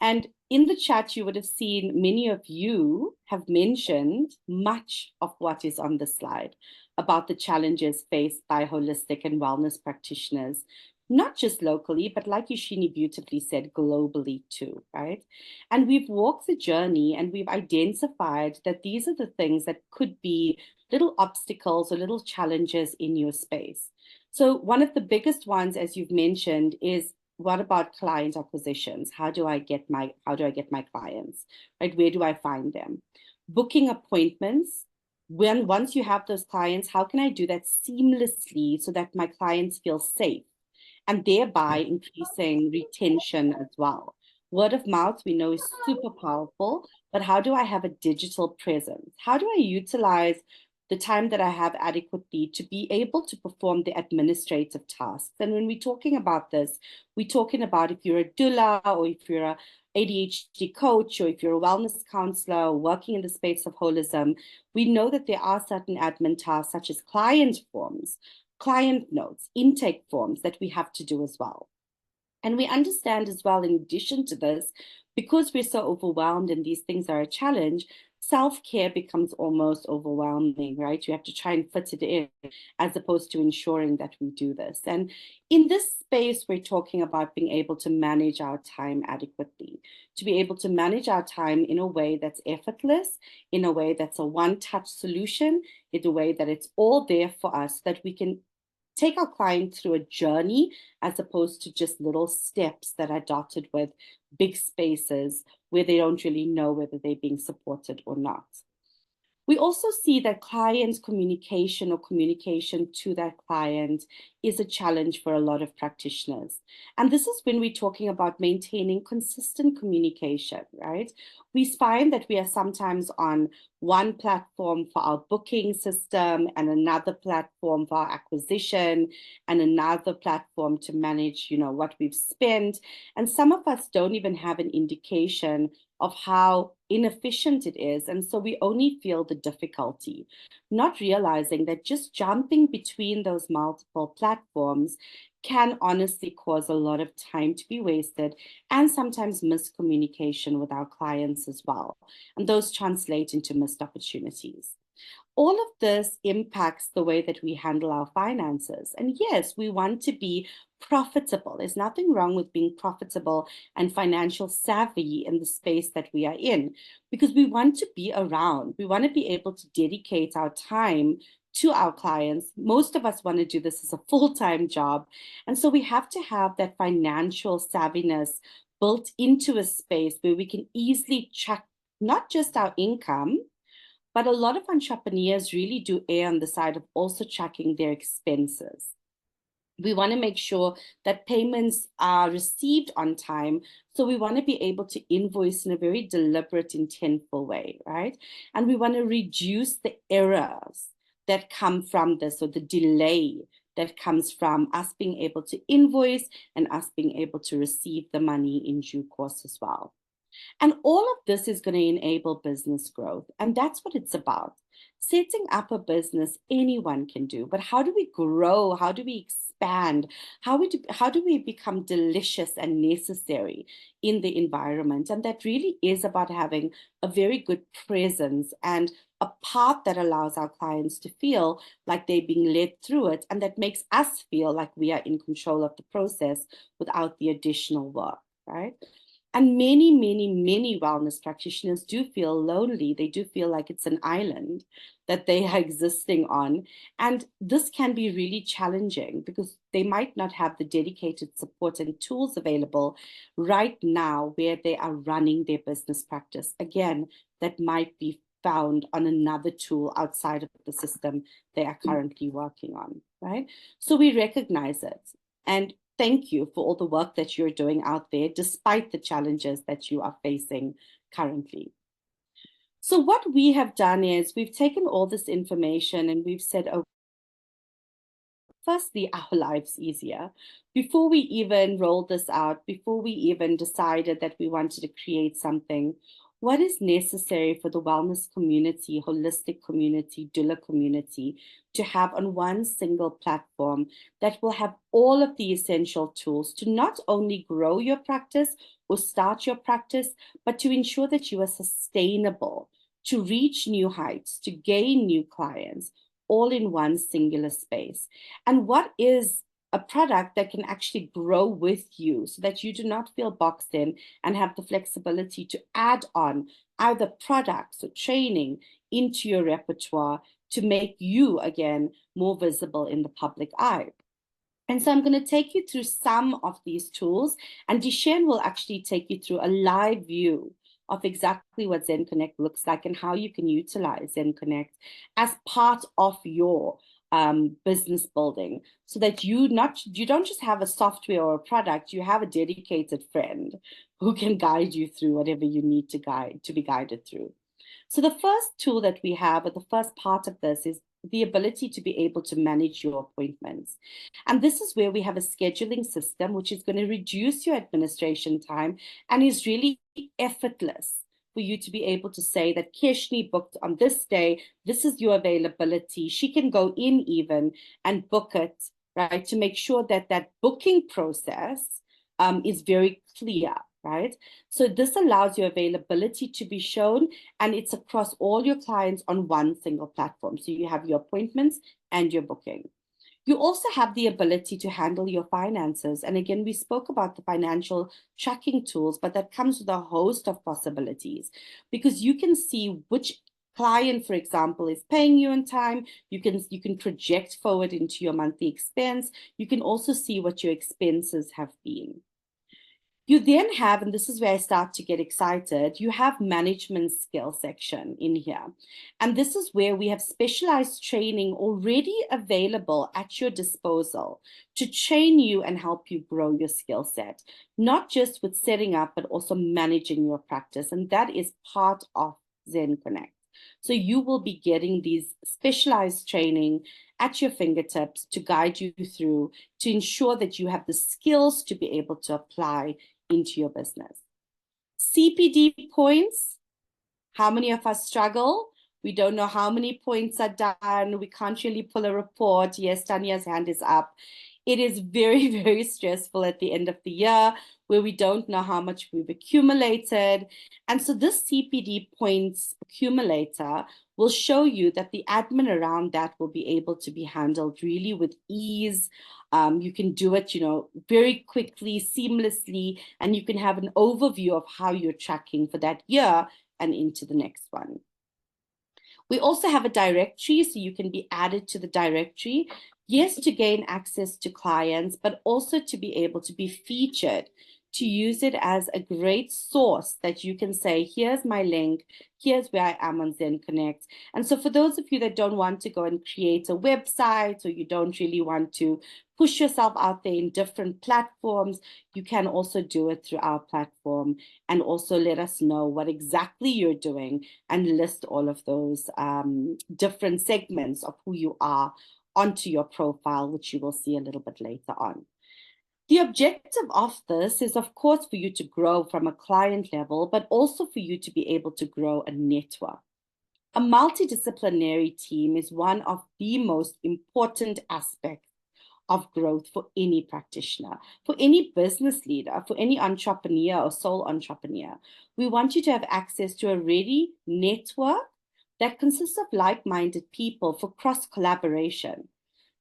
And in the chat, you would have seen many of you have mentioned much of what is on the slide about the challenges faced by holistic and wellness practitioners, not just locally, but like Ishini beautifully said, globally too, right? And we've walked the journey and we've identified that these are the things that could be little obstacles or little challenges in your space. So one of the biggest ones, as you've mentioned, is what about client acquisitions? How do I get my clients? Right? Where do I find them? Booking appointments. Once you have those clients, how can I do that seamlessly so that my clients feel safe and thereby increasing retention as well? Word of mouth, we know, is super powerful, but how do I have a digital presence? How do I utilize the time that I have adequately to be able to perform the administrative tasks? And when we're talking about this, we're talking about if you're a doula or if you're a ADHD coach or if you're a wellness counselor working in the space of holism, we know that there are certain admin tasks such as client forms, client notes, intake forms that we have to do as well. And we understand as well, in addition to this, because we're so overwhelmed and these things are a challenge, self-care becomes almost overwhelming, right? You have to try and fit it in as opposed to ensuring that we do this. And in this space, we're talking about being able to manage our time adequately, to be able to manage our time in a way that's effortless, in a way that's a one-touch solution, in a way that it's all there for us, that we can take our client through a journey as opposed to just little steps that are dotted with big spaces where they don't really know whether they're being supported or not. We also see that client communication or communication to that client is a challenge for a lot of practitioners. And this is when we're talking about maintaining consistent communication, right? We find that we are sometimes on one platform for our booking system and another platform for our acquisition and another platform to manage, what we've spent. And some of us don't even have an indication of how inefficient it is. And so we only feel the difficulty, not realizing that just jumping between those multiple platforms can honestly cause a lot of time to be wasted and sometimes miscommunication with our clients as well. And those translate into missed opportunities. All of this impacts the way that we handle our finances. And yes, we want to be profitable. There's nothing wrong with being profitable and financial savvy in the space that we are in, because we want to be around. We want to be able to dedicate our time to our clients. Most of us want to do this as a full-time job. And so we have to have that financial savviness built into a space where we can easily check not just our income, but a lot of entrepreneurs really do err on the side of also tracking their expenses. We want to make sure that payments are received on time. So we want to be able to invoice in a very deliberate, intentful way, right? And we want to reduce the errors that come from this, or the delay that comes from us being able to invoice and us being able to receive the money in due course as well. And all of this is going to enable business growth. And that's what it's about. Setting up a business, anyone can do. But how do we grow? How do we expand? How do we become delicious and necessary in the environment? And that really is about having a very good presence and a path that allows our clients to feel like they're being led through it, and that makes us feel like we are in control of the process without the additional work, right? And many, many, many wellness practitioners do feel lonely. They do feel like it's an island that they are existing on. And this can be really challenging because they might not have the dedicated support and tools available right now where they are running their business practice. Again, that might be found on another tool outside of the system they are currently working on, right? So we recognize it. And thank you for all the work that you're doing out there, despite the challenges that you are facing currently. So what we have done is we've taken all this information and we've said, oh, firstly, our lives easier. Before we even rolled this out, before we even decided that we wanted to create something, what is necessary for the wellness community, holistic community, doula community to have on one single platform that will have all of the essential tools to not only grow your practice or start your practice, but to ensure that you are sustainable, to reach new heights, to gain new clients, all in one singular space. And what is a product that can actually grow with you so that you do not feel boxed in and have the flexibility to add on either products or training into your repertoire to make you, again, more visible in the public eye. And so I'm going to take you through some of these tools, and Dishen will actually take you through a live view of exactly what zenconnekt looks like and how you can utilize zenconnekt as part of your business building, so that you don't just have a software or a product, you have a dedicated friend who can guide you through whatever you need to be guided through. So the first tool that we have, or the first part of this, is the ability to be able to manage your appointments. And this is where we have a scheduling system, which is going to reduce your administration time and is really effortless for you to be able to say that Keshni booked on this day, this is your availability. She can go in even and book it, right, to make sure that that booking process is very clear, right? So this allows your availability to be shown, and it's across all your clients on one single platform. So you have your appointments and your booking. You also have the ability to handle your finances. And again, we spoke about the financial tracking tools, but that comes with a host of possibilities, because you can see which client, for example, is paying you in time. You can project forward into your monthly expense. You can also see what your expenses have been. You then have, and this is where I start to get excited, you have management skill section in here. And this is where we have specialized training already available at your disposal to train you and help you grow your skill set, not just with setting up, but also managing your practice. And that is part of zenconnekt. So you will be getting these specialized training at your fingertips to guide you through, to ensure that you have the skills to be able to apply into your business. CPD points. How many of us struggle? We don't know how many points are done. We can't really pull a report. Yes, Tanya's hand is up. It is very, very stressful at the end of the year where we don't know how much we've accumulated. And so this CPD points accumulator will show you that the admin around that will be able to be handled really with ease. You can do it, very quickly, seamlessly, and you can have an overview of how you're tracking for that year and into the next one. We also have a directory, so you can be added to the directory. Yes, to gain access to clients, but also to be able to be featured, to use it as a great source that you can say, here's my link, here's where I am on zenconnekt. And so for those of you that don't want to go and create a website, or you don't really want to push yourself out there in different platforms, you can also do it through our platform, and also let us know what exactly you're doing and list all of those different segments of who you are onto your profile, which you will see a little bit later on. The objective of this is, of course, for you to grow from a client level, but also for you to be able to grow a network. A multidisciplinary team is one of the most important aspects of growth for any practitioner, for any business leader, for any entrepreneur or sole entrepreneur. We want you to have access to a ready network that consists of like-minded people for cross-collaboration.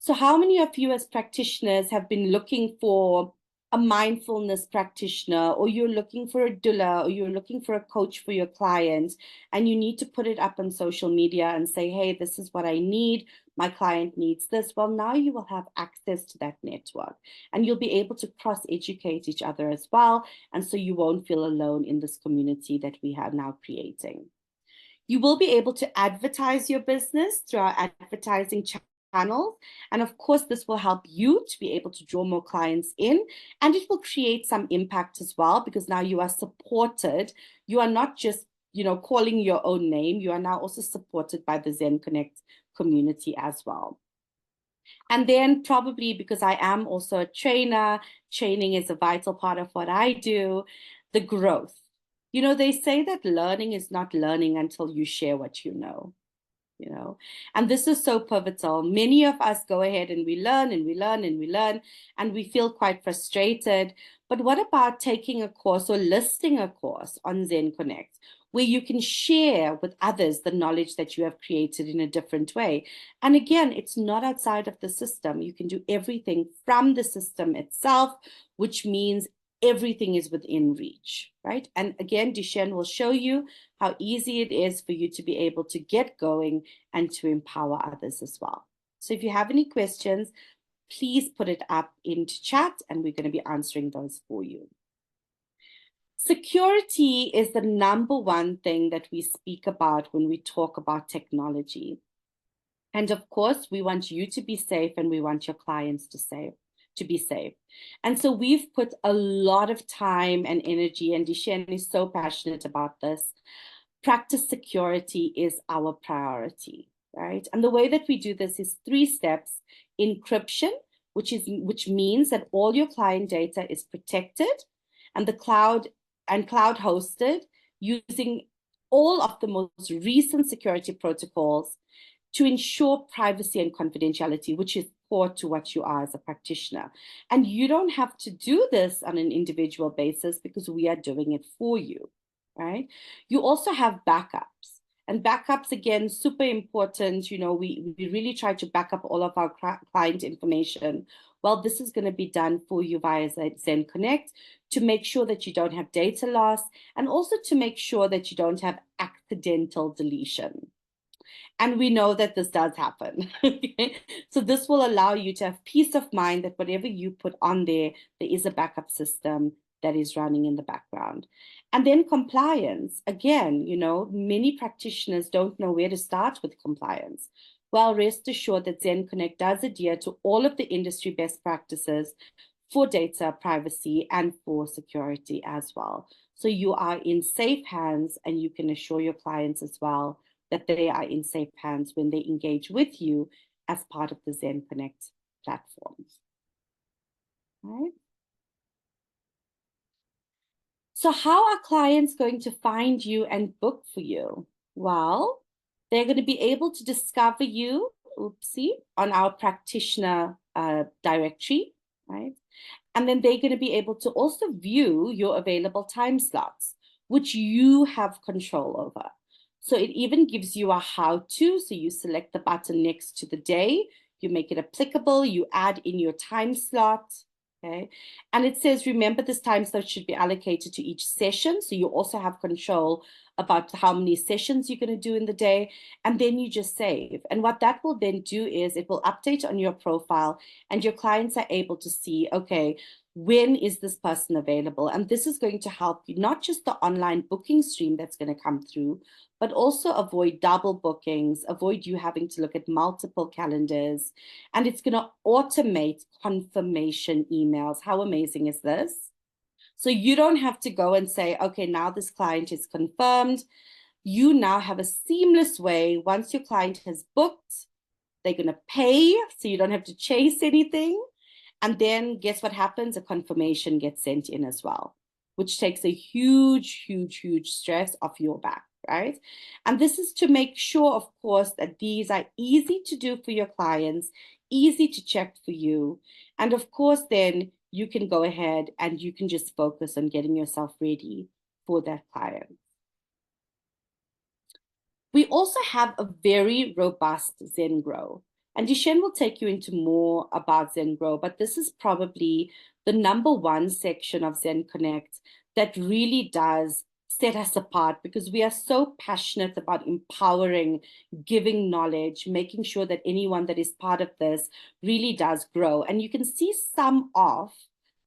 So how many of you as practitioners have been looking for a mindfulness practitioner, or you're looking for a doula, or you're looking for a coach for your client, and you need to put it up on social media and say, hey, this is what I need. My client needs this. Well, now you will have access to that network, and you'll be able to cross-educate each other as well. And so you won't feel alone in this community that we are now creating. You will be able to advertise your business through our advertising channels. And of course, this will help you to be able to draw more clients in, and it will create some impact as well, because now you are supported. You are not just, calling your own name. You are now also supported by the zenconnekt community as well. And then probably because I am also a trainer, training is a vital part of what I do, the growth. You know, they say that learning is not learning until you share what you know. You know, and this is so pivotal. Many of us go ahead and we learn and we learn and we learn, and we feel quite frustrated. But what about taking a course or listing a course on zenconnekt, where you can share with others the knowledge that you have created in a different way? And again, it's not outside of the system. You can do everything from the system itself, which means everything is within reach, right? And again, Duchenne will show you how easy it is for you to be able to get going and to empower others as well. So if you have any questions, please put it up into chat and we're going to be answering those for you. Security is the number one thing that we speak about when we talk about technology. And of course, we want you to be safe and we want your clients to be safe. And so we've put a lot of time and energy, and Duchenne is so passionate about this. Practice security is our priority, right? And the way that we do this is 3 steps: encryption, which means that all your client data is protected and the cloud hosted using all of the most recent security protocols to ensure privacy and confidentiality, which is core to what you are as a practitioner. And you don't have to do this on an individual basis because we are doing it for you, right? You also have backups. And backups, again, super important. You know, we really try to back up all of our client information. Well, this is going to be done for you via zenconnekt to make sure that you don't have data loss, and also to make sure that you don't have accidental deletion. And we know that this does happen. Okay? So this will allow you to have peace of mind that whatever you put on there, there is a backup system that is running in the background. And then compliance. Again, you know, many practitioners don't know where to start with compliance. Well, rest assured that zenconnekt does adhere to all of the industry best practices for data privacy and for security as well. So you are in safe hands, and you can assure your clients as well that they are in safe hands when they engage with you as part of the zenconnekt platforms. Right? So how are clients going to find you and book for you? Well, they're going to be able to discover you, on our practitioner directory, right? And then they're going to be able to also view your available time slots, which you have control over. So it even gives you a how-to. So you select the button next to the day, you make it applicable, you add in your time slot. Okay. And it says, remember, this time slot should be allocated to each session. So you also have control about how many sessions you're going to do in the day. And then you just save. And what that will then do is it will update on your profile, and your clients are able to see, okay, when is this person available? And this is going to help you, not just the online booking stream that's going to come through, but also avoid double bookings, avoid you having to look at multiple calendars. And it's going to automate confirmation emails. How amazing is this? So you don't have to go and say, okay, now this client is confirmed. You now have a seamless way. Once your client has booked, they're going to pay, so you don't have to chase anything. And then guess what happens? A confirmation gets sent in as well, which takes a huge, huge, huge stress off your back, right? And this is to make sure, of course, that these are easy to do for your clients, easy to check for you. And of course, then you can go ahead and you can just focus on getting yourself ready for that client. We also have a very robust ZenGrow. And Duchenne will take you into more about ZenGrow, but this is probably the number one section of zenconnekt that really does set us apart, because we are so passionate about empowering, giving knowledge, making sure that anyone that is part of this really does grow. And you can see some of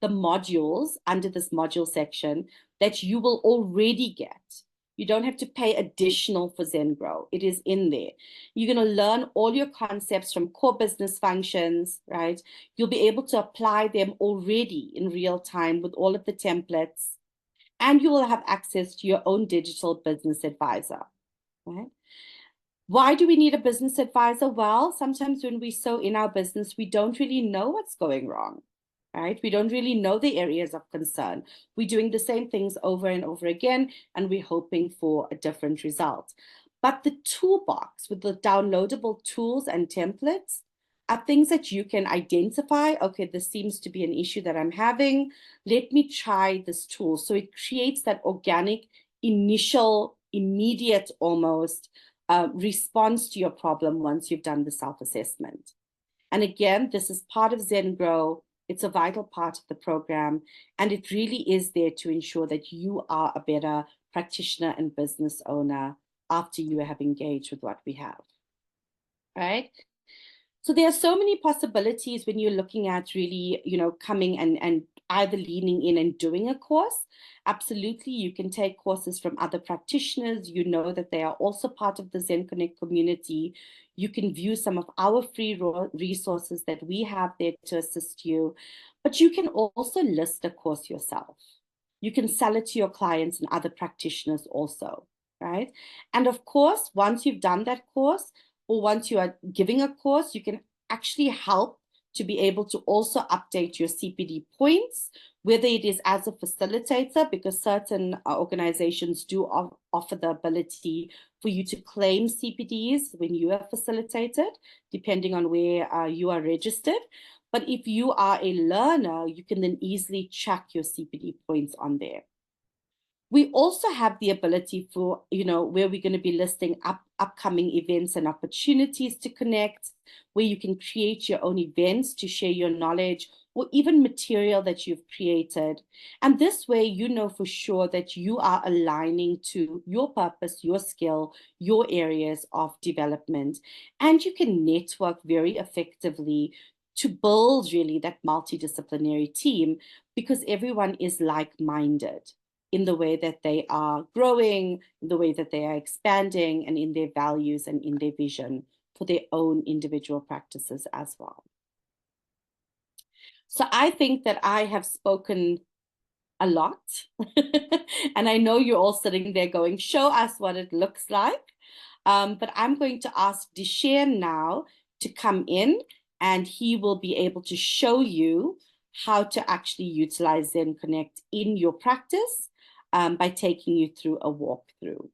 the modules under this module section that you will already get. You don't have to pay additional for ZenGrow. It is in there. You're going to learn all your concepts from core business functions, right? You'll be able to apply them already in real time with all of the templates. And you will have access to your own digital business advisor, right? Why do we need a business advisor? Well, sometimes when we're so in our business, we don't really know what's going wrong. right? We don't really know the areas of concern. We're doing the same things over and over again, and we're hoping for a different result. But the toolbox with the downloadable tools and templates are things that you can identify. Okay, this seems to be an issue that I'm having. Let me try this tool. So it creates that organic, initial, immediate almost response to your problem once you've done the self-assessment. And again, this is part of Zen Grow. It's a vital part of the program, and it really is there to ensure that you are a better practitioner and business owner after you have engaged with what we have, right? So there are so many possibilities when you're looking at really, coming and either leaning in and doing a course. Absolutely, you can take courses from other practitioners. You know that they are also part of the zenconnekt community. You can view some of our free resources that we have there to assist you. But you can also list a course yourself. You can sell it to your clients and other practitioners also, right? And of course, once you've done that course, or once you are giving a course, you can actually help to be able to also update your CPD points, whether it is as a facilitator, because certain organizations do offer the ability for you to claim CPDs when you are facilitated, depending on where you are registered. But if you are a learner, you can then easily check your CPD points on there. We also have the ability for, where we're going to be listing upcoming events and opportunities to connect, where you can create your own events to share your knowledge or even material that you've created. And this way, you know for sure that you are aligning to your purpose, your skill, your areas of development. And you can network very effectively to build really that multidisciplinary team, because everyone is like-minded in the way that they are growing, in the way that they are expanding, and in their values and in their vision for their own individual practices as well. So I think that I have spoken a lot. And I know you're all sitting there going, show us what it looks like. But I'm going to ask Dishan now to come in, and he will be able to show you how to actually utilize zenconnekt in your practice by taking you through a walkthrough.